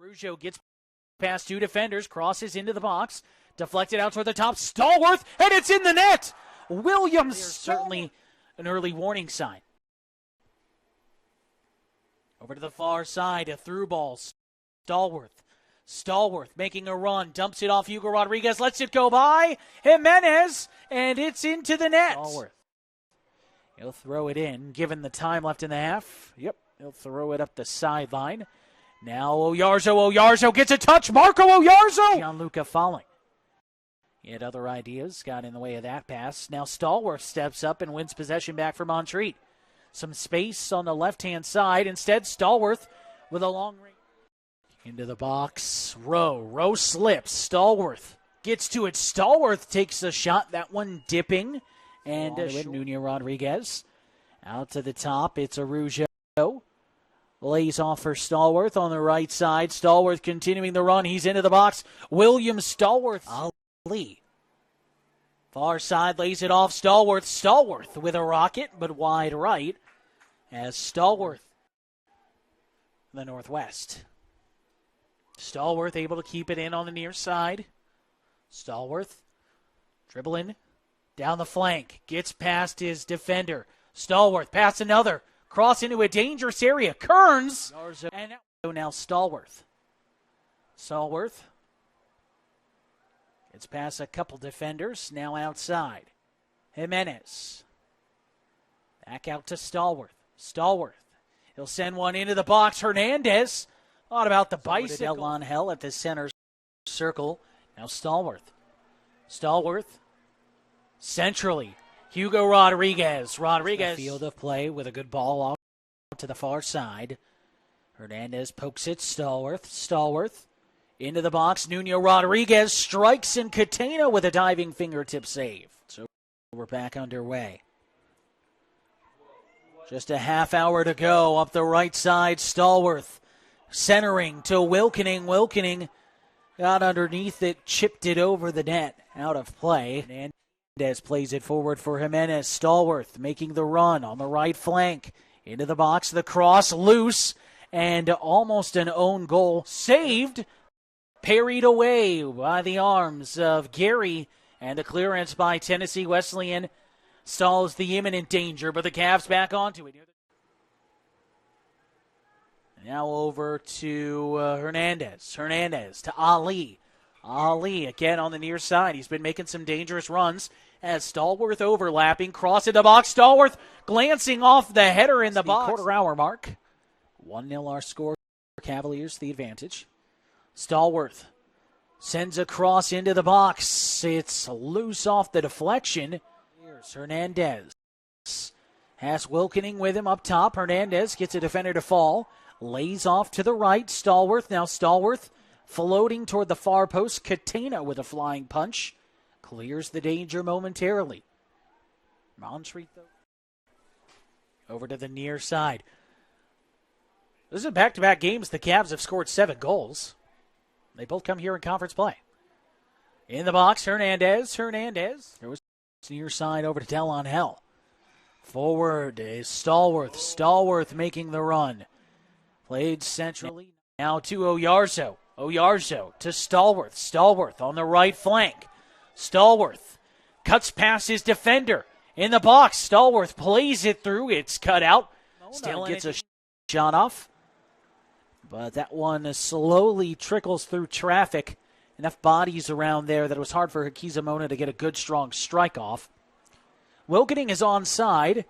Rougeau gets past two defenders, crosses into the box, deflected out toward the top. Stallworth, and it's in the net. Williams, certainly an early warning sign. Over to the far side, a through ball. Stallworth making a run, dumps it off Hugo Rodriguez, lets it go by Jimenez, and it's into the net. Stallworth. He'll throw it in, given the time left in the half. Yep, he'll throw it up the sideline. Now Oyarzo gets a touch. Marco Oyarzo! Gianluca falling. He had other ideas, got in the way of that pass. Now Stallworth steps up and wins possession back for Montreat. Some space on the left-hand side. Instead, Stallworth with a long range. Into the box. Rowe slips. Stallworth gets to it. Stallworth takes a shot. That one dipping. And Nuno Rodriguez out to the top. It's a Rougeau. Lays off for Stallworth on the right side. Stallworth continuing the run. He's into the box. Williams, Stallworth. Ali. Far side lays it off. Stallworth with a rocket, but wide right. As Stallworth, the Northwest. Stallworth able to keep it in on the near side. Stallworth dribbling down the flank. Gets past his defender. Stallworth past another. Cross into a dangerous area. Kearns. And now Stallworth. Stallworth gets past a couple defenders. Now outside. Jimenez. Back out to Stallworth. He'll send one into the box. Hernandez. Thought about the bicycle. On hell at the center circle. Now Stallworth. Centrally. Hugo Rodriguez. Field of play with a good ball off to the far side. Hernandez pokes it. Stallworth. Into the box. Nuno Rodriguez strikes, and Catena with a diving fingertip save. So we're back underway. Just a half hour to go. Up the right side, Stallworth. Centering to Wilkening. Wilkening got underneath it, chipped it over the net. Out of play. Hernandez plays it forward for Jimenez. Stallworth making the run on the right flank. Into the box, the cross, loose, and almost an own goal. Saved, parried away by the arms of Gary, and a clearance by Tennessee Wesleyan stalls the imminent danger, but the Cavs back onto it. Now over to Hernandez. Hernandez to Ali. Ali again on the near side. He's been making some dangerous runs as Stallworth overlapping. Cross in the box. Stallworth glancing off the header in the box. Quarter hour mark. 1-0 our score. Cavaliers the advantage. Stallworth sends a cross into the box. It's loose off the deflection. Here's Hernandez. Has Wilkening with him up top. Hernandez gets a defender to fall. Lays off to the right. Stallworth. Now Stallworth floating toward the far post. Catena with a flying punch. Clears the danger momentarily. Montreat, though. Over to the near side. This is back-to-back games. The Cavs have scored 7 goals. They both come here in conference play. In the box, Hernandez. Throws near side over to Delon Hell. Forward is Stallworth. Stallworth making the run. Played centrally. Now to Oyarzo. Oyarzo to Stallworth. Stallworth on the right flank. Stallworth cuts past his defender. In the box, Stallworth plays it through. It's cut out. Still gets a shot off. But that one slowly trickles through traffic. Enough bodies around there that it was hard for Hakizamona to get a good, strong strike off. Wilkening is onside.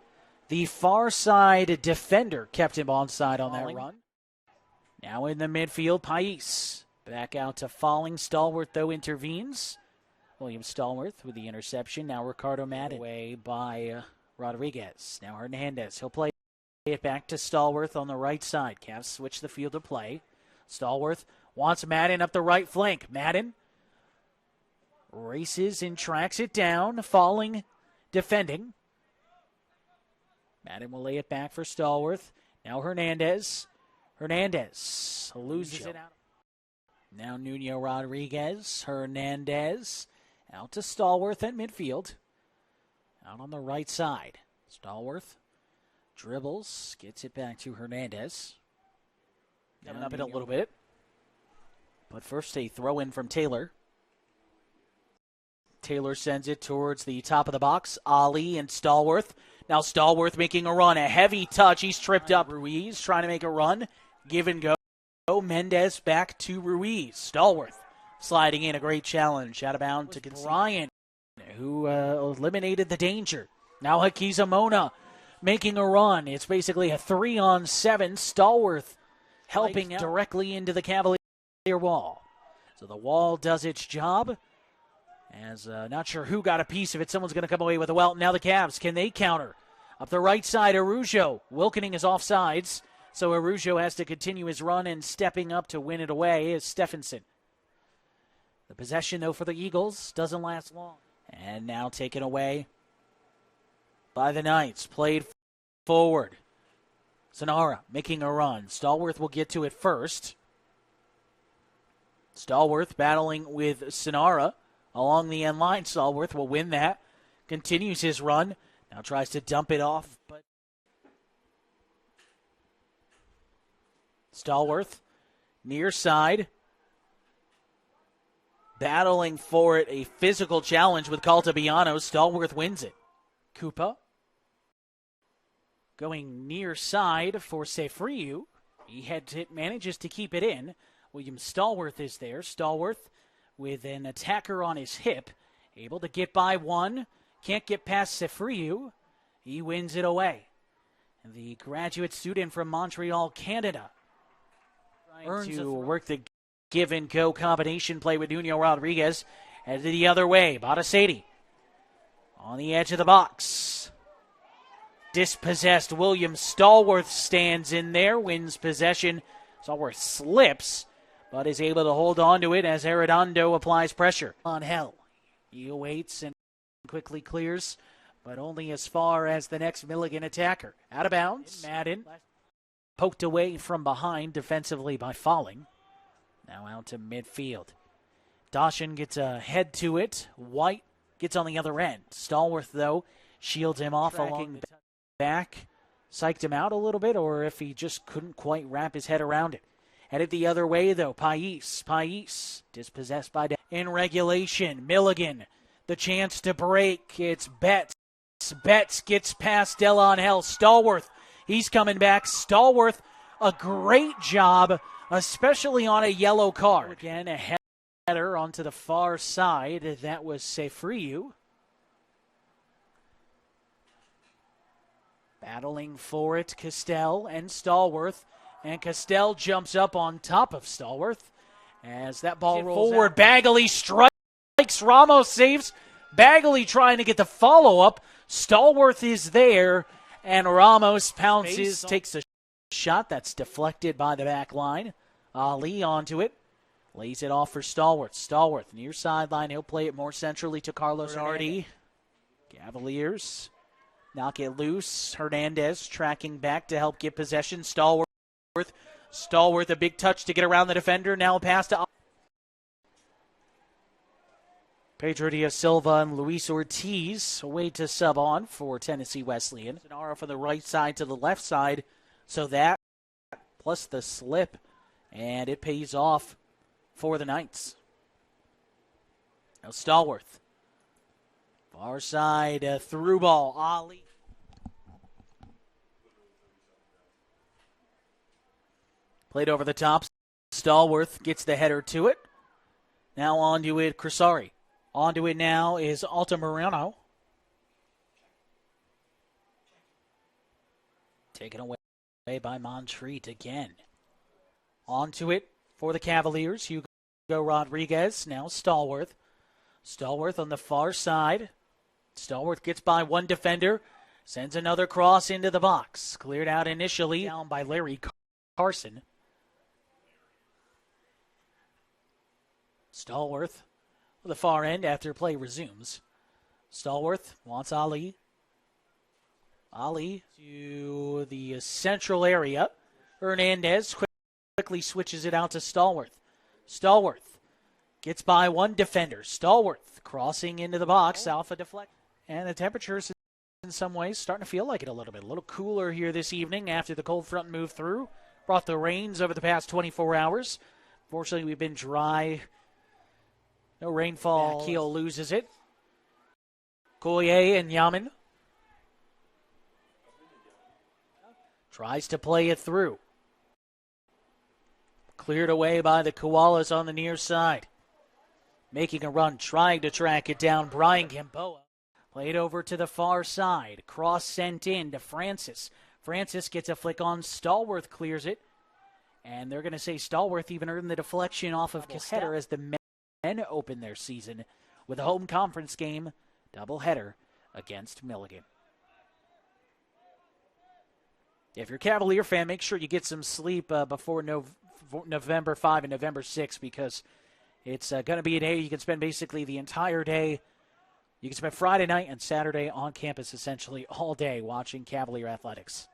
The far side defender kept him onside on that run. Now in the midfield, Pais. Back out to Falling. Stallworth, though, intervenes. William Stallworth with the interception. Now Ricardo Madden away by Rodriguez. Now Hernandez. He'll play it back to Stallworth on the right side. Cavs switch the field of play. Stallworth wants Madden up the right flank. Madden races and tracks it down. Falling, defending. Madden will lay it back for Stallworth. Now Hernandez. Hernandez loses it out. Now Nuno Rodriguez. Hernandez out to Stallworth at midfield. Out on the right side. Stallworth dribbles. Gets it back to Hernandez. Coming up in a little bit. But first, a throw in from Taylor. Taylor sends it towards the top of the box. Ali and Stallworth. Now Stallworth making a run. A heavy touch. He's tripped up. Ruiz trying to make a run. Give and go. Mendez back to Ruiz. Stallworth sliding in. A great challenge. Out of bounds to Brian, who eliminated the danger. Now Hakizamona making a run. It's basically a 3-on-7. Stallworth helping out directly into the Cavalier wall. So the wall does its job. As not sure who got a piece of it. Someone's going to come away with a well. Now the Cavs, can they counter? Up the right side, Arujo. Wilkening is offsides, so Arujo has to continue his run, and stepping up to win it away is Stephenson. The possession, though, for the Eagles doesn't last long. And now taken away by the Knights. Played forward. Sonara making a run. Stallworth will get to it first. Stallworth battling with Sonara along the end line. Stallworth will win that. Continues his run. Now tries to dump it off, but Stallworth near side. Battling for it. A physical challenge with Caltabiano. Stallworth wins it. Koopa going near side for Sefriu. Manages to keep it in. William Stallworth is there. Stallworth with an attacker on his hip. Able to get by one. Can't get past Sefriu. He wins it away. The graduate student from Montreal, Canada. Earns to work the give-and-go combination play with Nuno Rodriguez. Headed the other way. Badasedi on the edge of the box. Dispossessed William Stallworth stands in there. Wins possession. Stallworth slips, but is able to hold on to it as Arredondo applies pressure on Hell. He awaits and quickly clears, but only as far as the next Milligan attacker. Out of bounds. Madden poked away from behind defensively by Falling. Now out to midfield. Dawson gets a head to it. White gets on the other end. Stallworth, though, shields him off along the back. Psyched him out a little bit, or if he just couldn't quite wrap his head around it. Headed the other way, though. Pais dispossessed by in regulation. Milligan, the chance to break. It's Betts. Betts gets past Delon Hell. Stallworth, he's coming back. Stallworth, a great job, especially on a yellow card. Again, a header onto the far side. That was Sefriu. Battling for it, Castell and Stallworth. And Castell jumps up on top of Stallworth as that ball rolls forward. Out. Bagley strikes. Ramos saves. Bagley trying to get the follow-up. Stallworth is there, and Ramos pounces, takes a shot that's deflected by the back line. Ali onto it. Lays it off for Stallworth. Stallworth near sideline. He'll play it more centrally to Carlos Hardy. Cavaliers knock it loose. Hernandez tracking back to help get possession. Stallworth, a big touch to get around the defender. Now a pass to Pedro Diaz Silva and Luis Ortiz away to sub on for Tennessee Wesleyan. Sonara from the right side to the left side. So that plus the slip, and it pays off for the Knights. Now Stallworth. Far side, through ball. Ali. Played over the top. Stallworth gets the header to it. Now onto it, Crisari. Onto it now is Altamirano. Taken away by Montreat again. Onto it for the Cavaliers. Hugo Rodriguez. Now Stallworth. Stallworth on the far side. Stallworth gets by one defender. Sends another cross into the box. Cleared out initially down by Larry Carson. Stallworth on the far end after play resumes. Stallworth wants Ali. Ali to the central area. Hernandez quickly switches it out to Stallworth. Stallworth gets by one defender. Stallworth crossing into the box. Alpha deflect. And the temperatures in some ways starting to feel like it a little bit. A little cooler here this evening after the cold front moved through. Brought the rains over the past 24 hours. Fortunately, we've been dry. No rainfall. Keel loses it. Collier and Yaman tries to play it through. Cleared away by the Koalas on the near side. Making a run, trying to track it down. Brian Gamboa. Played over to the far side. Cross sent in to Francis. Francis gets a flick on. Stallworth clears it. And they're going to say Stallworth even earned the deflection off of Castetter as the men open their season with a home conference game doubleheader against Milligan. If you're a Cavalier fan, make sure you get some sleep before November 5 and November 6 because it's going to be a day you can spend basically the entire day. You can spend Friday night and Saturday on campus essentially all day watching Cavalier athletics.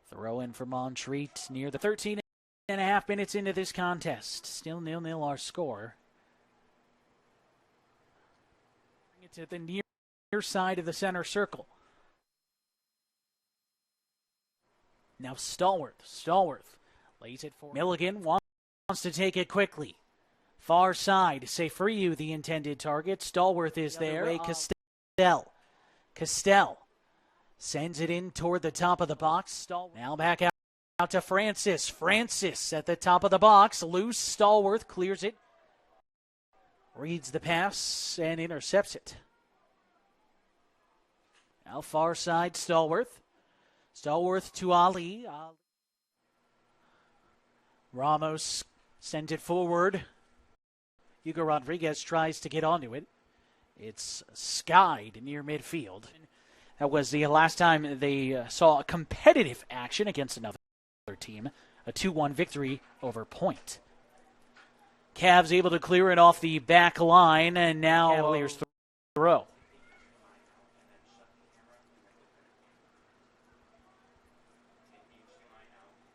Throw in for Montreat near the 13.5 minutes into this contest. Still 0-0 our score. Bring it to the near side of the center circle. Now Stallworth lays it for Milligan. Wants to take it quickly. Far side. Seyfriou, the intended target. Stallworth is there. Castell sends it in toward the top of the box. Now back out to Francis. Francis at the top of the box. Loose. Stallworth clears it. Reads the pass and intercepts it. Now far side, Stallworth. Stallworth to Ali. Ramos sends it forward. Hugo Rodriguez tries to get onto it. It's skied near midfield. That was the last time they saw competitive action against another team. A 2-1 victory over Point. Cavs able to clear it off the back line, and now Cavaliers throw.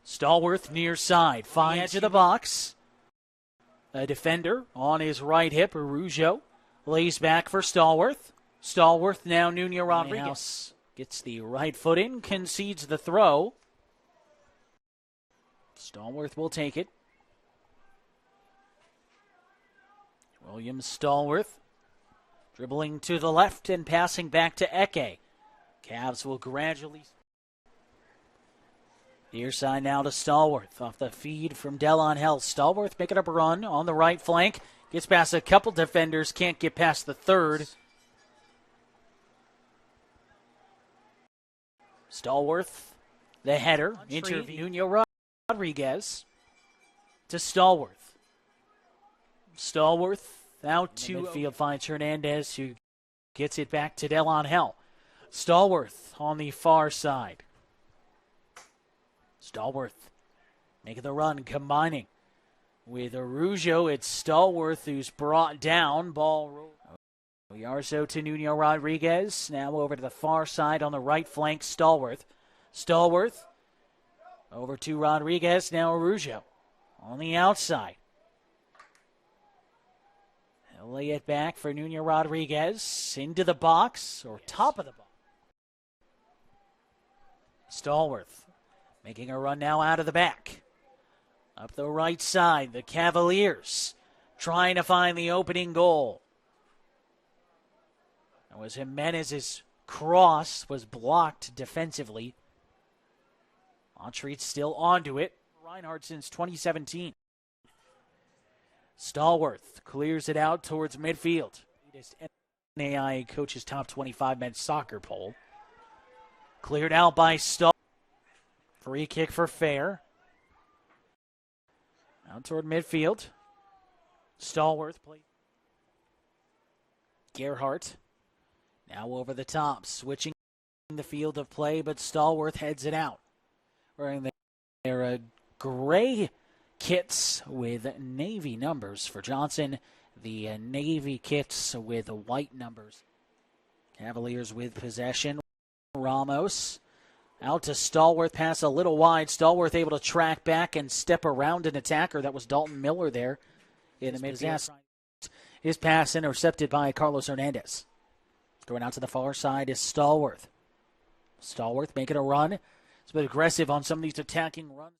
Stallworth near side, finds edge of the box. A defender on his right hip, Arujo, lays back for Stallworth. Stallworth now Nuno Rodriguez gets the right foot in, concedes the throw. Stallworth will take it. William Stallworth dribbling to the left and passing back to Eke. Cavs will gradually... Near side now to Stallworth off the feed from Delon-Hell. Stallworth making up a run on the right flank. Gets past a couple defenders, can't get past the third. Stallworth, the header. Nuno Rodriguez to Stallworth. Stallworth out to midfield, finds Hernandez, who gets it back to Delon-Hell. Stallworth on the far side. Stallworth making the run, combining with Arujo. It's Stallworth who's brought down. Ball roll. We are so to Nuno Rodriguez. Now over to the far side on the right flank. Stallworth over to Rodriguez. Now Arujo on the outside. He'll lay it back for Nuno Rodriguez into the box or top of the box. Stallworth making a run now out of the back. Up the right side, the Cavaliers trying to find the opening goal. That was Jimenez's cross, was blocked defensively. Montreat still onto it. Reinhardt since 2017. Stallworth clears it out towards midfield. NAI coach's top 25 men's soccer poll. Cleared out by Stallworth. Free kick for Fair. Out toward midfield. Stallworth play. Gerhardt. Now over the top. Switching the field of play, but Stallworth heads it out. Wearing their gray kits with navy numbers for Johnson. The navy kits with white numbers. Cavaliers with possession. Ramos. Out to Stallworth, pass a little wide. Stallworth able to track back and step around an attacker. That was Dalton Miller there in the midfield. His pass intercepted by Carlos Hernandez. Going out to the far side is Stallworth. Stallworth making a run. It's a bit aggressive on some of these attacking runs.